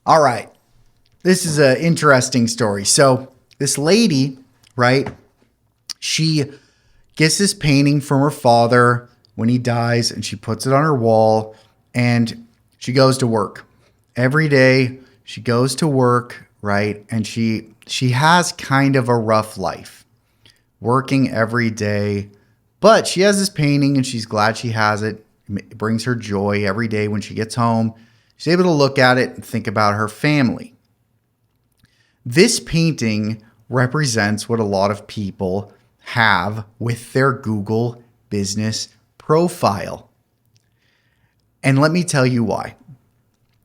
All right. This is an interesting story. So, this lady, right, she gets this painting from her father when he dies and she puts it on her wall and she goes to work. Every day she goes to work, right? And she has kind of a rough life, working every day, but she has this painting and she's glad she has it. It brings her joy every day when she gets home. She's able to look at it and think about her family. This painting represents what a lot of people have with their Google business profile. And let me tell you why.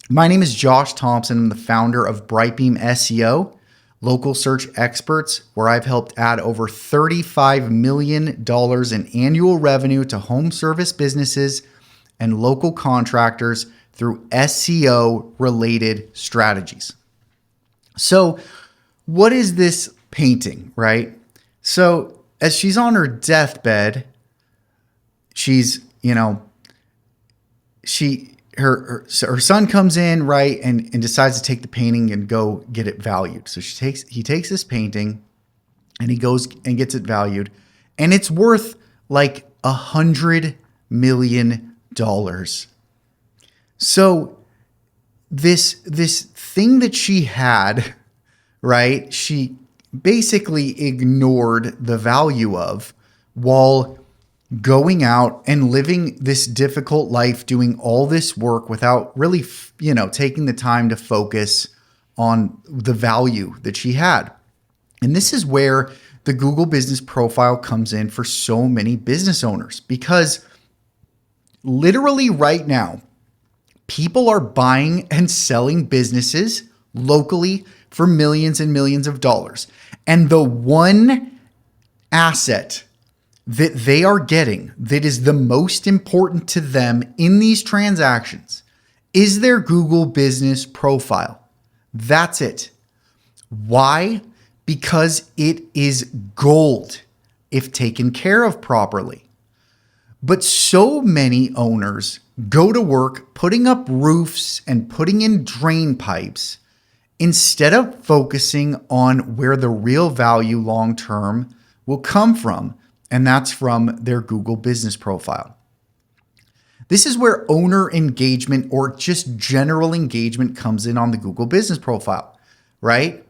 My name is Josh Thompson. I'm the founder of Brightbeam SEO, local search experts, where I've helped add over $35 million in annual revenue to home service businesses and local contractors through SEO related strategies. So, what is this painting, right? So, as she's on her deathbed, she's, her son comes in, right, and decides to take the painting and go get it valued. So he takes this painting and he goes and gets it valued, and it's worth like $100 million. So this thing that she had, right, she basically ignored the value of while going out and living this difficult life, doing all this work without really, taking the time to focus on the value that she had. And this is where the Google business profile comes in for so many business owners, because literally right now, people are buying and selling businesses locally for millions and millions of dollars. And the one asset that they are getting that is the most important to them in these transactions is their Google business profile. That's it. Why? Because it is gold if taken care of properly. But so many owners go to work putting up roofs and putting in drain pipes instead of focusing on where the real value long term will come from, and that's from their Google business profile. This is where owner engagement or just general engagement comes in on the Google business profile, right?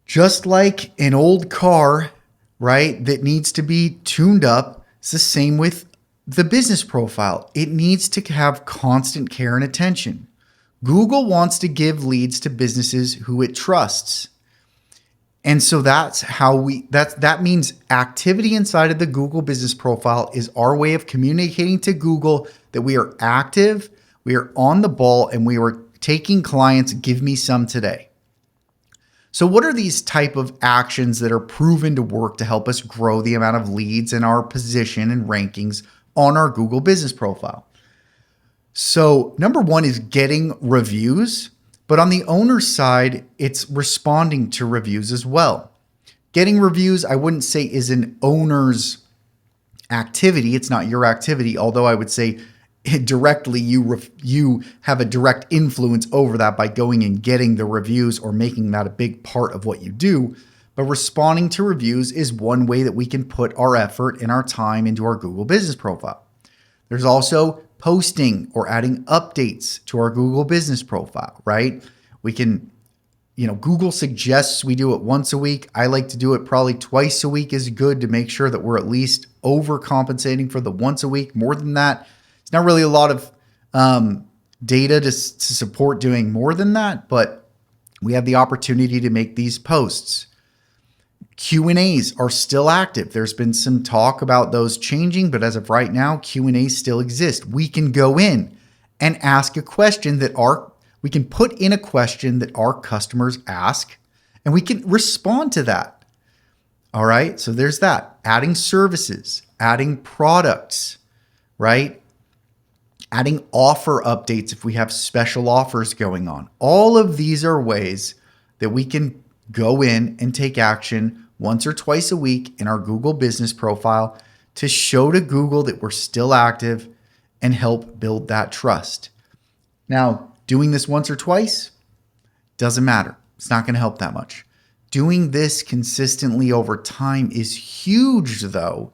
Just like an old car, right, that needs to be tuned up, it's the same with the business profile. It needs to have constant care and attention. Google wants to give leads to businesses who it trusts. And so that's how that means activity inside of the Google business profile is our way of communicating to Google that we are active, we are on the ball, and we are taking clients. Give me some today. So what are these type of actions that are proven to work to help us grow the amount of leads and our position and rankings on our Google business profile? So number one is getting reviews, but on the owner's side, it's responding to reviews as well. Getting reviews, I wouldn't say is an owner's activity. It's not your activity, although I would say directly you have a direct influence over that by going and getting the reviews or making that a big part of what you do. But responding to reviews is one way that we can put our effort and our time into our Google business profile. There's also posting or adding updates to our Google business profile, right? We can, Google suggests we do it once a week. I like to do it probably twice a week is good to make sure that we're at least overcompensating for the once a week. More than that, it's not really a lot of data to support doing more than that, but we have the opportunity to make these posts. Q&As are still active. There's been some talk about those changing, but as of right now, Q&As still exist. We can go in and ask a question we can put in a question that our customers ask, and we can respond to that. All right. So there's that. Adding services, adding products, right? Adding offer updates if we have special offers going on. All of these are ways that we can go in and take action once or twice a week in our Google business profile to show to Google that we're still active and help build that trust. Now, Doing this once or twice doesn't matter. It's not going to help that much. Doing this consistently over time is huge, though,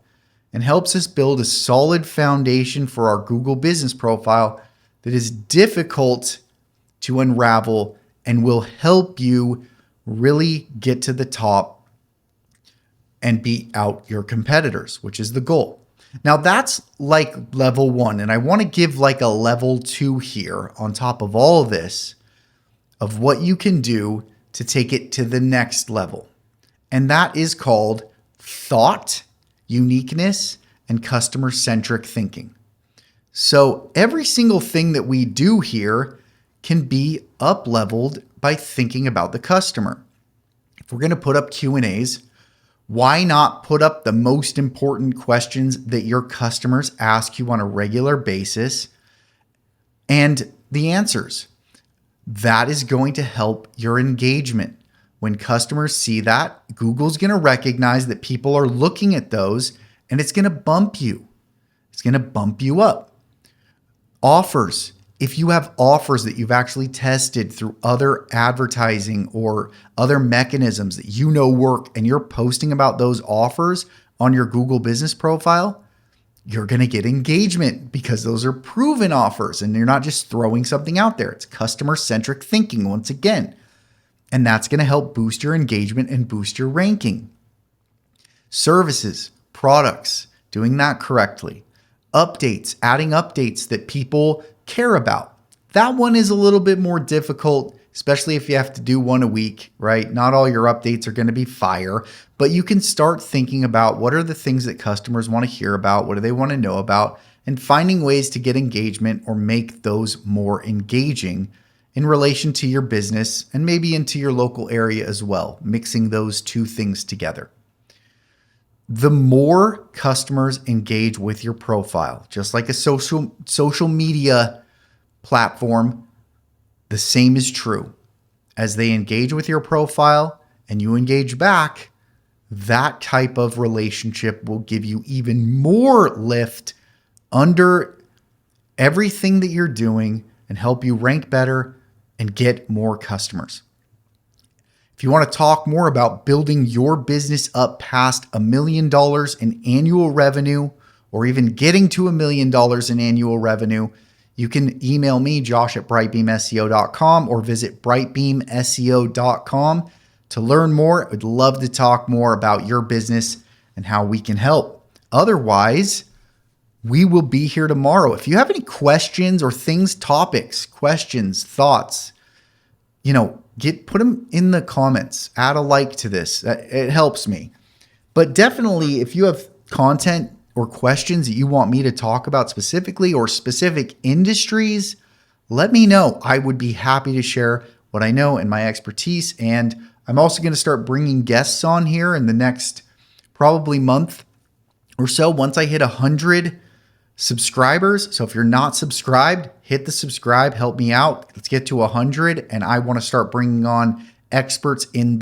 and helps us build a solid foundation for our Google business profile that is difficult to unravel and will help you really get to the top and beat out your competitors, which is the goal. Now that's like level 1, and I want to give like a level 2 here on top of all of this of what you can do to take it to the next level. And that is called thought, uniqueness, and customer-centric thinking. So every single thing that we do here can be up-leveled by thinking about the customer. If we're going to put up Q&As, why not put up the most important questions that your customers ask you on a regular basis and the answers? That is going to help your engagement. When customers see that, Google's going to recognize that people are looking at those, and it's going to bump you. It's going to bump you up. Offers. If you have offers that you've actually tested through other advertising or other mechanisms that you know work, and you're posting about those offers on your Google business profile, you're going to get engagement because those are proven offers and you're not just throwing something out there. It's customer-centric thinking once again. And that's going to help boost your engagement and boost your ranking. Services, products, doing that correctly. Updates, adding updates that people care about. That one is a little bit more difficult, especially if you have to do one a week, right? Not all your updates are going to be fire, but you can start thinking about what are the things that customers want to hear about, what do they want to know about, and finding ways to get engagement or make those more engaging in relation to your business and maybe into your local area as well, mixing those two things together. The more customers engage with your profile, just like a social media platform, the same is true. As they engage with your profile and you engage back, that type of relationship will give you even more lift under everything that you're doing and help you rank better and get more customers. If you want to talk more about building your business up past $1 million in annual revenue, or even getting to $1 million in annual revenue, you can email me, josh@brightbeamseo.com, or visit brightbeamseo.com to learn more. I'd love to talk more about your business and how we can help. Otherwise, we will be here tomorrow. If you have any questions or things, topics, questions, thoughts, put them in the comments. Add a like to this. It helps me. But definitely, if you have content or questions that you want me to talk about specifically or specific industries, let me know. I would be happy to share what I know and my expertise. And I'm also going to start bringing guests on here in the next probably month or so once I hit 100 subscribers. So if you're not subscribed, hit the subscribe, help me out. Let's get to 100. And I want to start bringing on experts in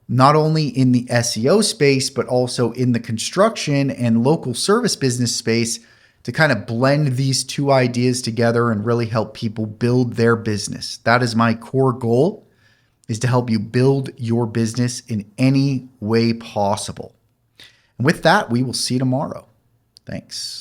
not only in the SEO space, but also in the construction and local service business space to kind of blend these two ideas together and really help people build their business. That is my core goal, is to help you build your business in any way possible. And with that, we will see you tomorrow. Thanks.